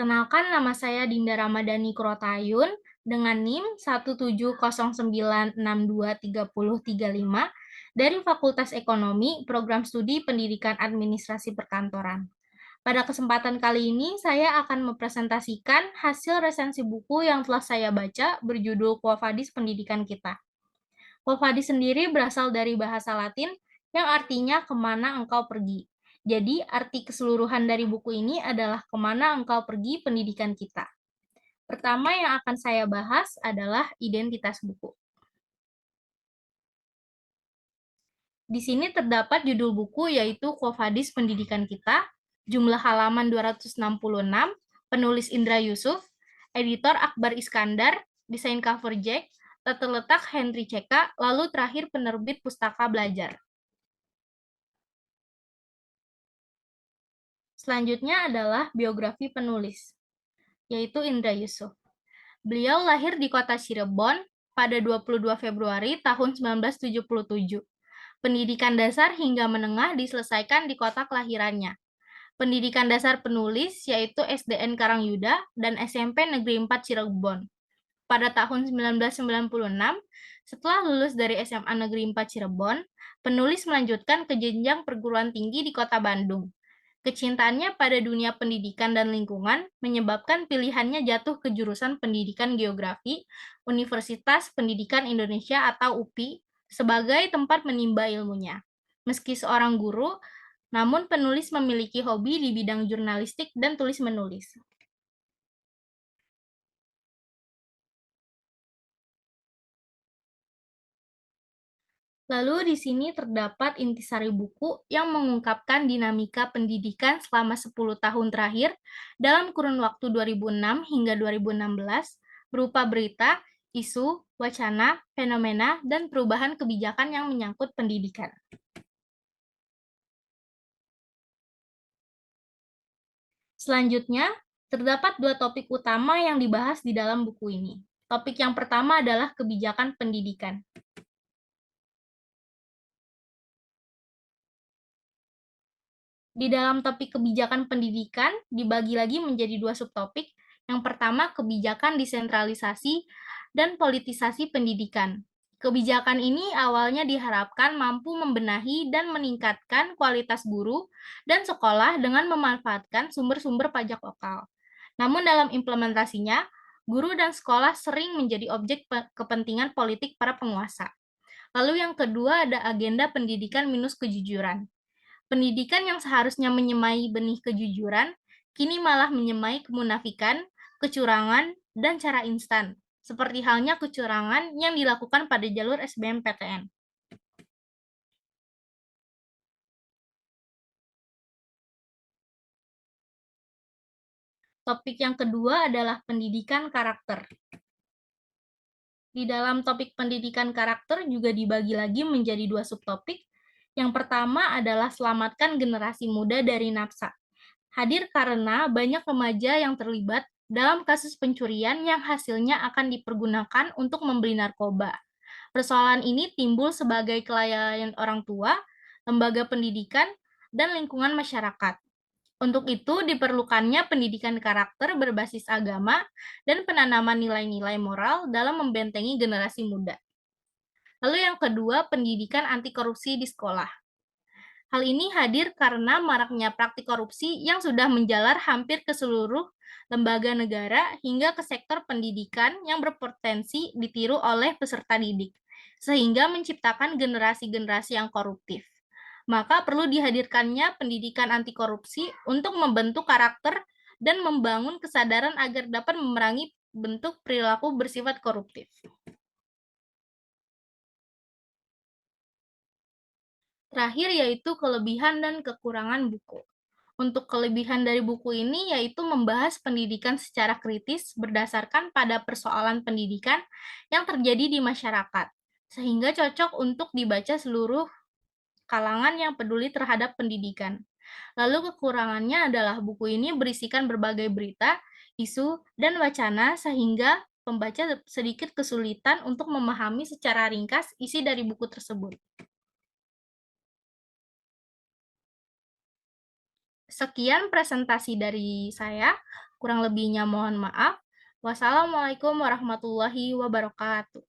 Kenalkan, nama saya Dinda Ramadhani Kurotayun dengan NIM 17096230335 dari Fakultas Ekonomi, Program Studi Pendidikan Administrasi Perkantoran. Pada kesempatan kali ini, saya akan mempresentasikan hasil resensi buku yang telah saya baca berjudul Quo Vadis Pendidikan Kita. Quo Vadis sendiri berasal dari bahasa Latin yang artinya kemana engkau pergi. Jadi, arti keseluruhan dari buku ini adalah kemana engkau pergi pendidikan kita. Pertama yang akan saya bahas adalah identitas buku. Di sini terdapat judul buku yaitu Quo Vadis Pendidikan Kita, jumlah halaman 266, penulis Indra Yusuf, editor Akbar Iskandar, desain cover Jack, terletak Henry Ceka, lalu terakhir penerbit Pustaka Belajar. Selanjutnya adalah biografi penulis, yaitu Indra Yusuf. Beliau lahir di kota Cirebon pada 22 Februari tahun 1977. Pendidikan dasar hingga menengah diselesaikan di kota kelahirannya. Pendidikan dasar penulis yaitu SDN Karangyuda dan SMP Negeri 4 Cirebon. Pada tahun 1996, setelah lulus dari SMA Negeri 4 Cirebon, penulis melanjutkan ke jenjang perguruan tinggi di kota Bandung. Kecintaannya pada dunia pendidikan dan lingkungan menyebabkan pilihannya jatuh ke jurusan Pendidikan Geografi Universitas Pendidikan Indonesia atau UPI sebagai tempat menimba ilmunya. Meski seorang guru, namun penulis memiliki hobi di bidang jurnalistik dan tulis-menulis. Lalu di sini terdapat intisari buku yang mengungkapkan dinamika pendidikan selama 10 tahun terakhir dalam kurun waktu 2006 hingga 2016 berupa berita, isu, wacana, fenomena, dan perubahan kebijakan yang menyangkut pendidikan. Selanjutnya, terdapat dua topik utama yang dibahas di dalam buku ini. Topik yang pertama adalah kebijakan pendidikan. Di dalam topik kebijakan pendidikan dibagi lagi menjadi dua subtopik. Yang pertama, kebijakan desentralisasi dan politisasi pendidikan. Kebijakan ini awalnya diharapkan mampu membenahi dan meningkatkan kualitas guru dan sekolah dengan memanfaatkan sumber-sumber pajak lokal. Namun dalam implementasinya, guru dan sekolah sering menjadi objek kepentingan politik para penguasa. Lalu yang kedua ada agenda pendidikan minus kejujuran. Pendidikan yang seharusnya menyemai benih kejujuran, kini malah menyemai kemunafikan, kecurangan, dan cara instan, seperti halnya kecurangan yang dilakukan pada jalur SBMPTN. Topik yang kedua adalah pendidikan karakter. Di dalam topik pendidikan karakter juga dibagi lagi menjadi dua subtopik. Yang pertama adalah selamatkan generasi muda dari nafsa. Hadir karena banyak remaja yang terlibat dalam kasus pencurian yang hasilnya akan dipergunakan untuk membeli narkoba. Persoalan ini timbul sebagai kelalaian orang tua, lembaga pendidikan, dan lingkungan masyarakat. Untuk itu diperlukannya pendidikan karakter berbasis agama dan penanaman nilai-nilai moral dalam membentengi generasi muda. Lalu yang kedua, pendidikan anti korupsi di sekolah. Hal ini hadir karena maraknya praktik korupsi yang sudah menjalar hampir ke seluruh lembaga negara hingga ke sektor pendidikan yang berpotensi ditiru oleh peserta didik, sehingga menciptakan generasi-generasi yang koruptif. Maka perlu dihadirkannya pendidikan anti korupsi untuk membentuk karakter dan membangun kesadaran agar dapat memerangi bentuk perilaku bersifat koruptif. Terakhir yaitu kelebihan dan kekurangan buku. Untuk kelebihan dari buku ini yaitu membahas pendidikan secara kritis berdasarkan pada persoalan pendidikan yang terjadi di masyarakat, sehingga cocok untuk dibaca seluruh kalangan yang peduli terhadap pendidikan. Lalu kekurangannya adalah buku ini berisikan berbagai berita, isu, dan wacana sehingga pembaca sedikit kesulitan untuk memahami secara ringkas isi dari buku tersebut. Sekian presentasi dari saya. Kurang lebihnya mohon maaf. Wassalamualaikum warahmatullahi wabarakatuh.